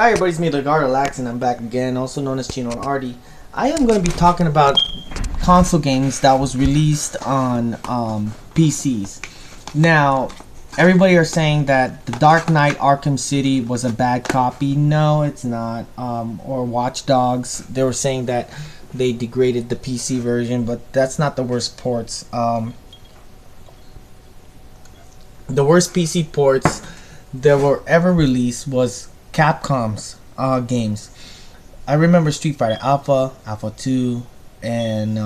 Hi everybody, it's me, Lagarde and I'm back again, also known as Chino and Artie. I am going to be talking about console games that was released on PCs. Now, everybody are saying that The Dark Knight Arkham City was a bad copy. No, it's not. Or Watch Dogs, they were saying that they degraded the PC version, but that's not the worst ports. The worst PC ports that were ever released was Capcom's games. I remember Street Fighter Alpha, Alpha 2, and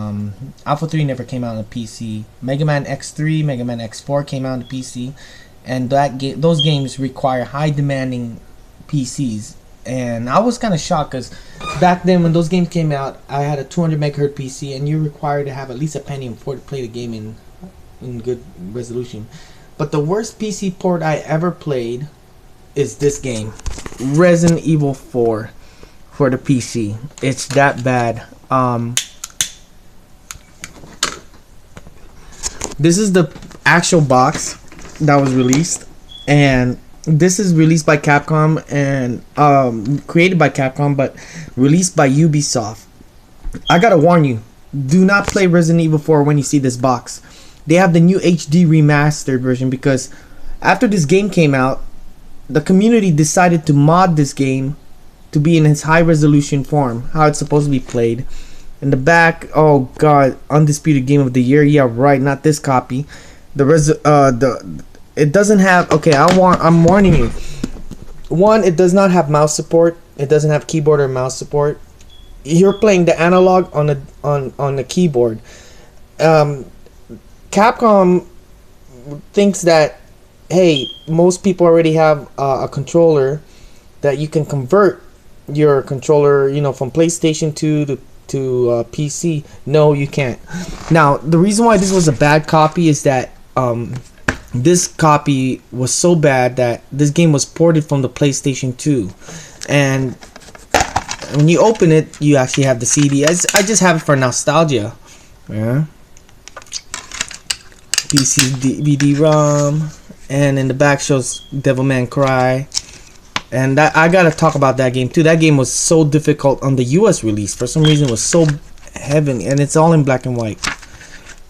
Alpha 3 never came out on the PC. Mega Man X3, Mega Man X4 came out on the PC, and those games require high demanding PCs. And I was kind of shocked because back then when those games came out, I had a 200 megahertz PC, and you're required to have at least a Pentium 4 to play the game in good resolution. But the worst PC port I ever played is this game, Resident Evil 4 for the PC. It's that bad. This is the actual box that was released, and this is released by Capcom and created by Capcom, but released by Ubisoft. I gotta warn you, do not play Resident Evil 4 when you see this box. They have the new HD remastered version because after this game came out, the community decided to mod this game to be in its high resolution form, how it's supposed to be played. In the back, oh god, Undisputed Game of the Year. Yeah, right, not this copy. It doesn't have. Okay, I'm warning you. One, it does not have mouse support. It doesn't have keyboard or mouse support. You're playing the analog on the keyboard. Capcom thinks that, hey, most people already have a controller that you can convert your controller, from PlayStation 2 to PC. No, you can't. Now, the reason why this was a bad copy is that this copy was so bad that this game was ported from the PlayStation 2, and when you open it, you actually have the CD. I just have it for nostalgia. Yeah. PC DVD-ROM, and in the back shows Devilman Cry, and I gotta talk about that game too. That game was so difficult on the US release. For some reason, it was so heavy, and it's all in black and white.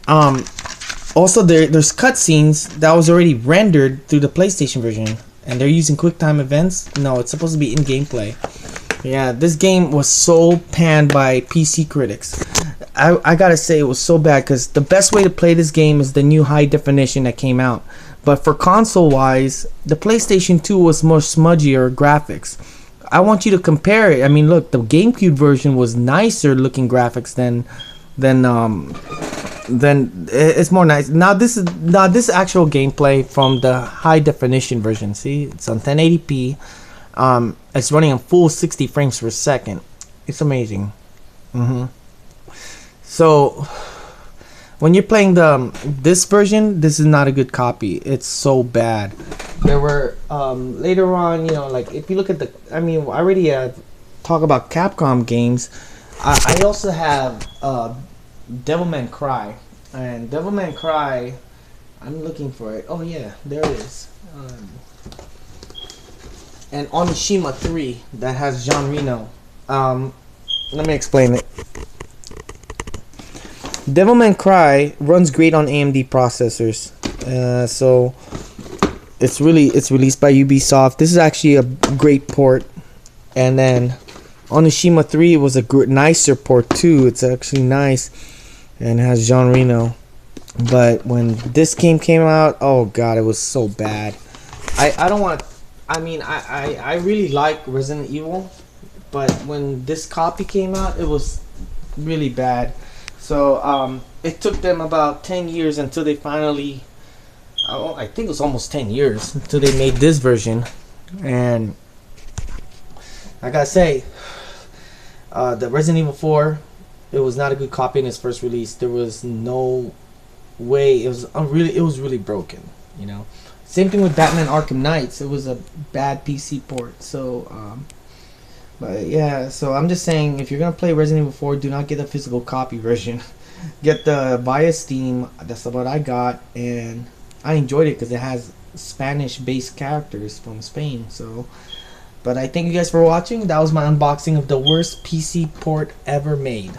Also, there's cutscenes that was already rendered through the PlayStation version, and they're using QuickTime events. No, it's supposed to be in gameplay. Yeah, this game was so panned by PC critics. I gotta say, it was so bad because the best way to play this game is the new high definition that came out. But for console wise, the PlayStation 2 was more smudgier graphics. I want you to compare it. I mean, look, the GameCube version was nicer looking graphics than it's more nice. Now this is actual gameplay from the high definition version. See, it's on 1080p. It's running on full 60 frames per second. It's amazing. So when you're playing this version, this is not a good copy. It's so bad. There were later on, like if you look at I already talk about Capcom games. I also have Devilman Cry, and Devilman Cry, I'm looking for it. Oh yeah, there it is. And Onishima 3 that has Jean Reno. Let me explain it. Devilman Cry runs great on AMD processors, so it's released by Ubisoft. This is actually a great port, and then Onishima 3 was a nicer port too. It's actually nice and has Jean Reno. But when this game came out, oh god, it was so bad. I don't want. I really like Resident Evil, but when this copy came out, it was really bad. So it took them about 10 years until they finally, I think it was almost 10 years until they made this version. And I gotta say, the Resident Evil 4, it was not a good copy in its first release. There was no way. It was really broken. Same thing with Batman Arkham Knights. It was a bad PC port. So but yeah, so I'm just saying, if you're gonna play Resident Evil 4, do not get the physical copy version. Get the via Steam. That's what I got, and I enjoyed it because it has Spanish-based characters from Spain. So But I thank you guys for watching. That was my unboxing of the worst PC port ever made.